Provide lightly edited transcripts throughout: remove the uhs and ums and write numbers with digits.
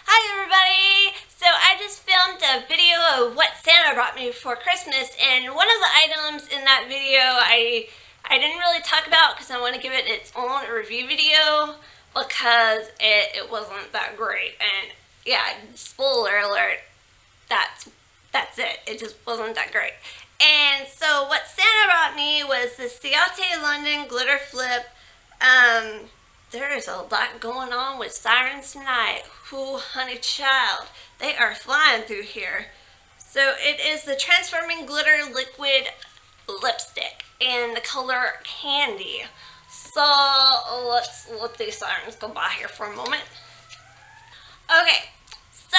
Hi everybody! So I just filmed a video of what Santa brought me for Christmas, and one of the items in that video I didn't really talk about because I want to give it its own review video because it wasn't that great. And yeah, spoiler alert, that's it. It just wasn't that great. And so what Santa brought me was the Ciate London Glitter Flip. There is a lot going on with sirens tonight. Ooh, honey child, they are flying through here. So it is the Transforming Glitter Liquid Lipstick in the color Candy. So let's let these sirens go by here for a moment. Okay, so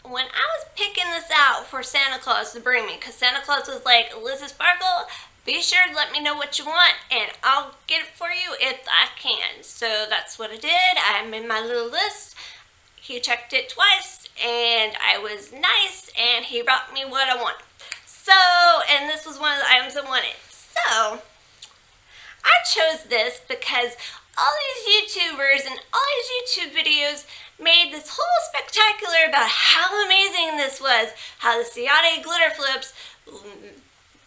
when I was picking this out for Santa Claus to bring me, because Santa Claus was like, Lizzy Sparkle, be sure to let me know what you want and I'll get it for you if I can. So that's what I did. I made my little list. He checked it twice and I was nice and he brought me what I wanted. So, and this was one of the items I wanted. So, I chose this because all these YouTubers and all these YouTube videos made this whole spectacular about how amazing this was, how the Ciate Glitter Flips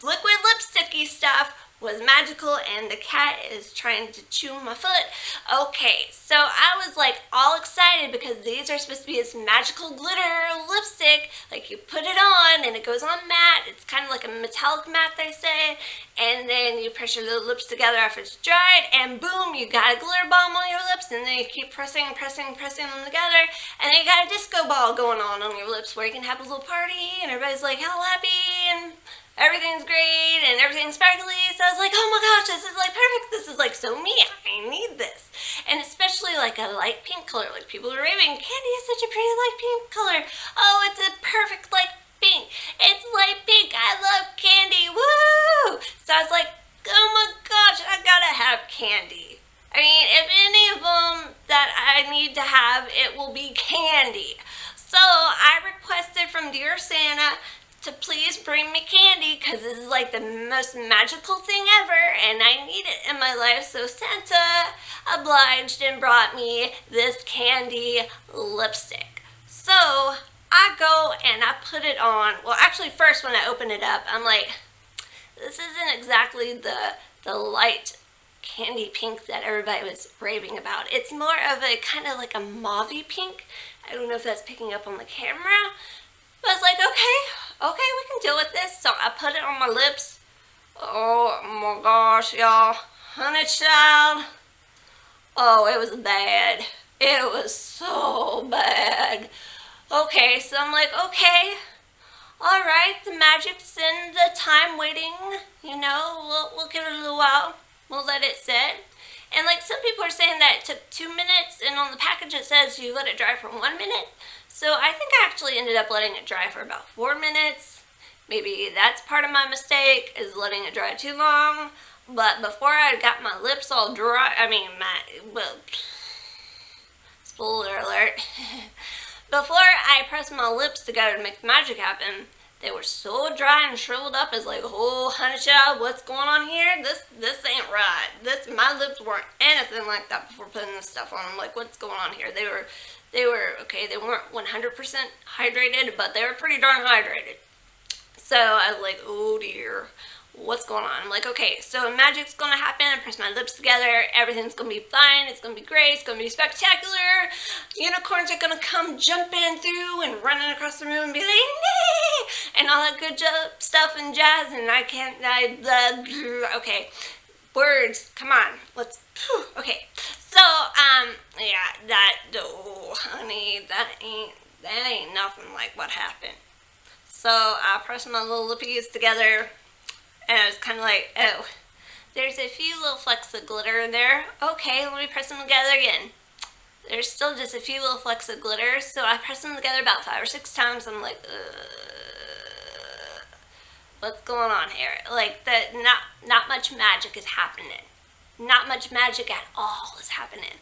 liquid lipsticky stuff was magical and the cat is trying to chew my foot. Okay, so I was like all excited because these are supposed to be this magical glitter lipstick. Like you put it on and it goes on matte. It's kind of like a metallic matte, they say. And then you press your little lips together after it's dried and boom, you got a glitter bomb on your lips, and then you keep pressing them together, and then you got a disco ball going on your lips where you can have a little party and everybody's like hell happy and everything's great and everything's sparkly. So I was like, oh my gosh, this is like perfect. This is like so me. I need this. And especially like a light pink color. Like people are raving, Candy is such a pretty light pink color. Oh, it's a perfect light pink. It's light pink. I love Candy. Woo! So I was like, oh my gosh, I gotta have Candy. I mean, if any of them that I need to have, it will be Candy. So I requested from Dear Santa to please bring me Candy because this is like the most magical thing ever and I need it in my life. So Santa obliged and brought me this Candy lipstick. So I go and I put it on. Well, actually first when I open it up, I'm like, this isn't exactly the light candy pink that everybody was raving about. It's more of a kind of like a mauvey pink. I don't know if that's picking up on the camera. But I was like, okay, we can deal with this. So I put it on my lips. Oh my gosh, y'all. Honey child. Oh, it was bad. It was so bad. Okay, so I'm like, okay. Alright, the magic's in the time waiting. You know, we'll give it a little while. We'll let it sit. And like some people are saying that it took 2 minutes, and on the package it says you let it dry for 1 minute. So I think I actually ended up letting it dry for about 4 minutes. Maybe that's part of my mistake, is letting it dry too long. But before I got my lips all dry, spoiler alert. Before I pressed my lips together to make the magic happen, they were so dry and shriveled up. It's like, oh, honey child, what's going on here? This ain't right. My lips weren't anything like that before putting this stuff on. I'm like, what's going on here? They were okay. They weren't 100% hydrated, but they were pretty darn hydrated. So I was like, oh dear, what's going on? I'm like, okay, so magic's gonna happen. I press my lips together. Everything's gonna be fine. It's gonna be great. It's gonna be spectacular. Unicorns are gonna come jumping through and running across the room and be like, nee! And all that good stuff and jazz. And okay, words. Come on, let's. Okay, so yeah, oh honey, that ain't nothing like what happened. So I pressed my little lippies together. And I was kind of like, oh, there's a few little flecks of glitter in there. Okay, let me press them together again. There's still just a few little flecks of glitter. So I pressed them together about 5 or 6 times. I'm like, what's going on here? Like, not much magic is happening. Not much magic at all is happening.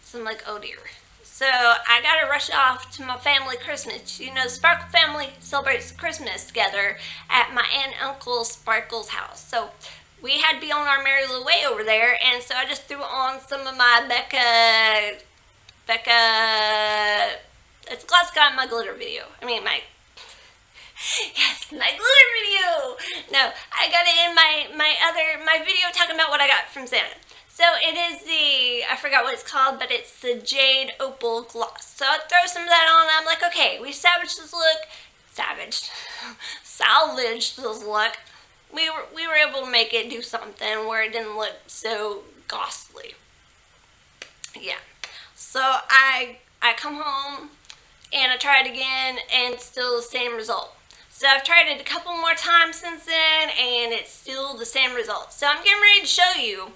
So I'm like, oh dear. So I gotta rush off to my family Christmas. You know, the Sparkle family celebrates Christmas together at my aunt and uncle Sparkle's house. So we had to be on our merry little way over there, and so I just threw on some of my Becca, it's class got in my glitter video. I mean, yes, my glitter video. No, I got it in my video talking about what I got from Santa. So it is I forgot what it's called, but it's the Jade Opal Gloss. So I throw some of that on, and I'm like, okay, we salvaged this look. Salvaged this look. We were able to make it do something where it didn't look so ghastly. Yeah. So I come home, and I try it again, and it's still the same result. So I've tried it a couple more times since then, and it's still the same result. So I'm getting ready to show you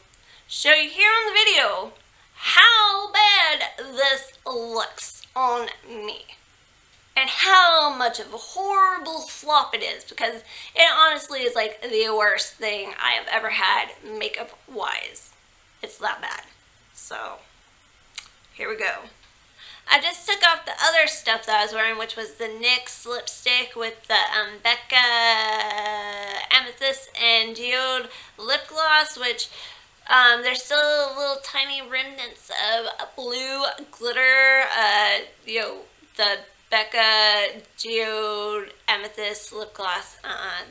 here on the video how bad this looks on me. And how much of a horrible flop it is, because it honestly is like the worst thing I have ever had makeup-wise. It's that bad. So, here we go. I just took off the other stuff that I was wearing, which was the NYX lipstick with the Becca Amethyst and Geode lip gloss, which there's still little tiny remnants of blue glitter. The Becca Geode Amethyst lip gloss,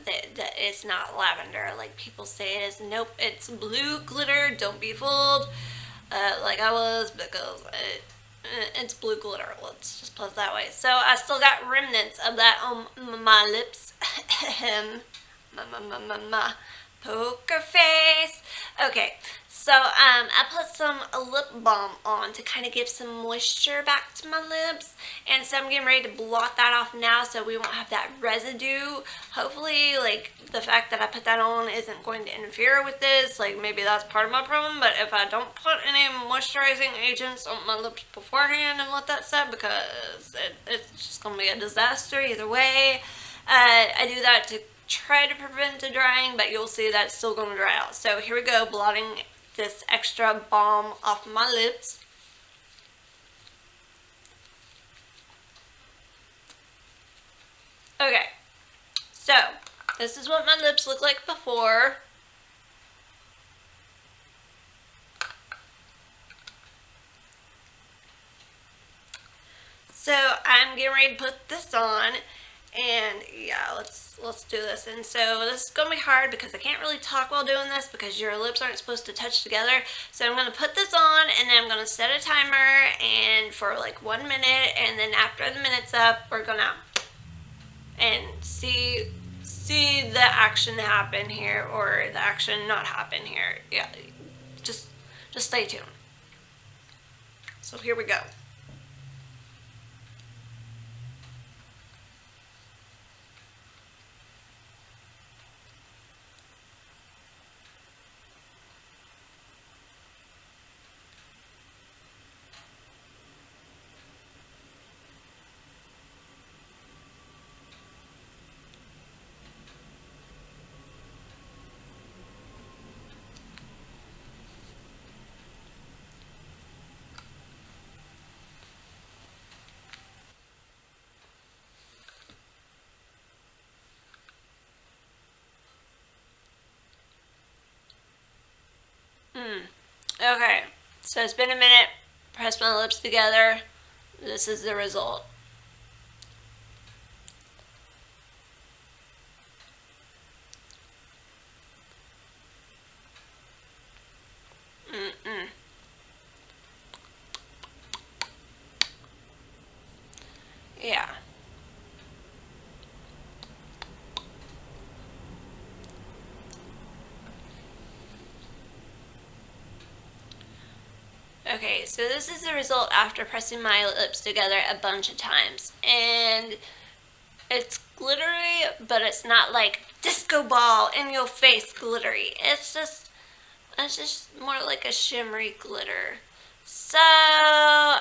it's not lavender like people say it is. Nope, it's blue glitter. Don't be fooled like I was, because it's blue glitter. Let's just put it that way. So I still got remnants of that on my lips. my poker face. Okay, so I put some lip balm on to kind of give some moisture back to my lips, and so I'm getting ready to blot that off now so we won't have that residue. Hopefully, like, the fact that I put that on isn't going to interfere with this. Like, maybe that's part of my problem, but if I don't put any moisturizing agents on my lips beforehand and let that set, because it's just going to be a disaster either way. I do that to try to prevent the drying, but you'll see that's still going to dry out. So here we go, blotting this extra balm off my lips. Okay, so this is what my lips look like before. So I'm getting ready to put this on. And yeah, let's do this. And so this is going to be hard because I can't really talk while doing this because your lips aren't supposed to touch together. So I'm going to put this on, and then I'm going to set a timer and for like 1 minute, and then after the minute's up, we're going to and see the action happen here, or the action not happen here. Yeah, just stay tuned. So here we go. Okay, so it's been a minute. Press my lips together. This is the result. Yeah. Okay, so this is the result after pressing my lips together a bunch of times. And it's glittery, but it's not like disco ball in your face glittery. It's just more like a shimmery glitter. So, yeah.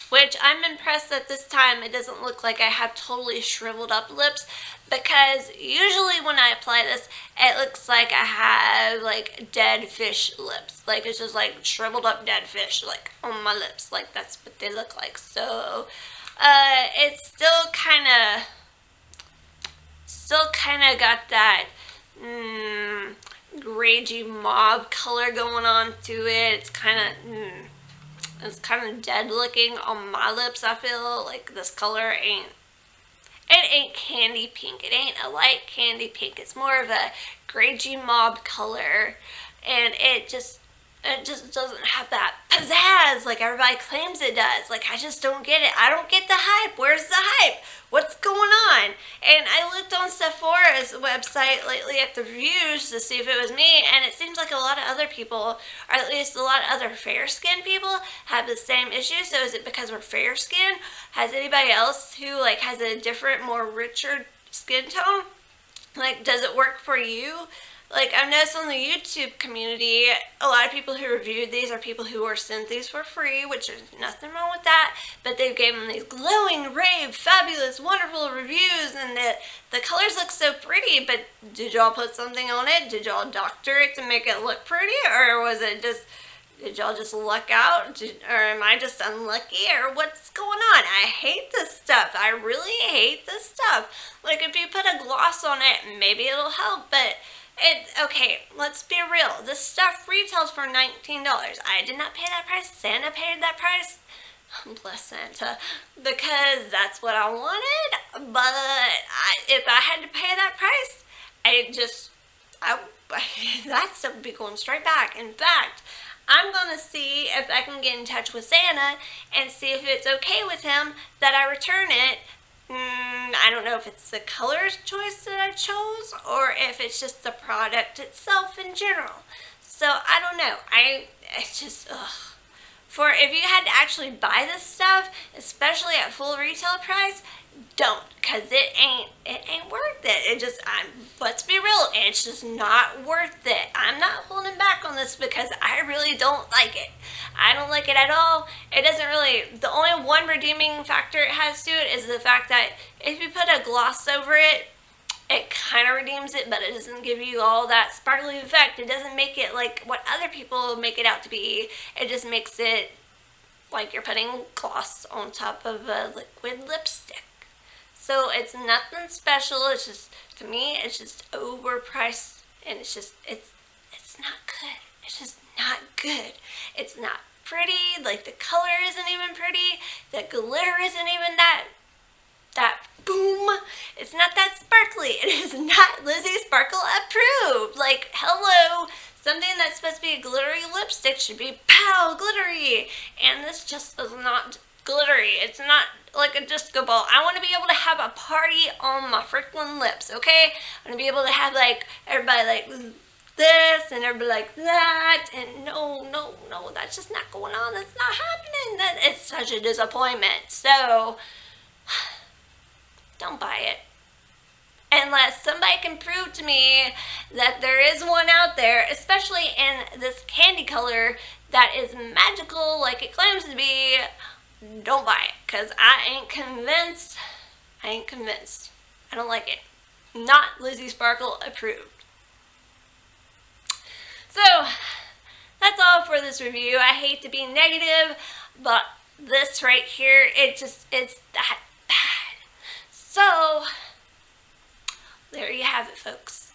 Which I'm impressed that this time it doesn't look like I have totally shriveled up lips, because usually when I apply this, it looks like I have like dead fish lips. Like it's just like shriveled up dead fish like on my lips. Like that's what they look like. So it's still kind of got that gragey mauve color going on to it. It's kind of It's kind of dead looking on my lips. I feel like this color ain't candy pink. It ain't a light candy pink. It's more of a gragey mauve color, and it just doesn't have that pizzazz like everybody claims it does. Like, I just don't get it. I don't get the hype. Where's the hype? What's going on? And I looked on Sephora's website lately at the reviews to see if it was me, and it seems like a lot of other people, or at least a lot of other fair-skinned people, have the same issue. So is it because we're fair-skinned? Has anybody else who, like, has a different, more richer skin tone? Like, does it work for you? Like, I've noticed on the YouTube community, a lot of people who reviewed these are people who were sent these for free, which is nothing wrong with that, but they gave them these glowing, rave, fabulous, wonderful reviews, and the colors look so pretty, but did y'all put something on it? Did y'all doctor it to make it look pretty, or was it just, did y'all just luck out, or am I just unlucky, or what's going on? I hate this stuff. I really hate this stuff. Like, if you put a gloss on it, maybe it'll help, but okay, let's be real. This stuff retails for $19. I did not pay that price. Santa paid that price. Bless Santa. Because that's what I wanted. But if I had to pay that price, that stuff would be going straight back. In fact, I'm going to see if I can get in touch with Santa and see if it's okay with him that I return it. I don't know if it's the color choice that I chose or if it's just the product itself in general. So I don't know. It's just, ugh. For if you had to actually buy this stuff, especially at full retail price, don't, because it ain't worth it. Let's be real, it's just not worth it. I'm not holding back on this because I really don't like it. I don't like it at all. It doesn't really, the only one redeeming factor it has to it is the fact that if you put a gloss over it, it kind of redeems it, but it doesn't give you all that sparkly effect. It doesn't make it like what other people make it out to be. It just makes it like you're putting gloss on top of a liquid lipstick. So it's nothing special. It's just, to me, it's just overpriced, and it's not good. It's just not good. It's not pretty. Like, the color isn't even pretty. The glitter isn't even that boom. It's not that sparkly. It is not Lizzy Sparkle approved. Like, hello. Something that's supposed to be a glittery lipstick should be pow glittery. And this just is not glittery. It's not like a disco ball. I want to be able to have a party on my freaking lips, okay? I want to be able to have, like, everybody like this and everybody like that. And no, that's just not going on. That's not happening. It's such a disappointment. So, don't buy it. Unless somebody can prove to me that there is one out there, especially in this candy color that is magical like it claims to be, don't buy it. Because I ain't convinced. I don't like it. Not Lizzy Sparkle approved. So, that's all for this review. I hate to be negative, but this right here, it's that bad. So, there you have it, folks.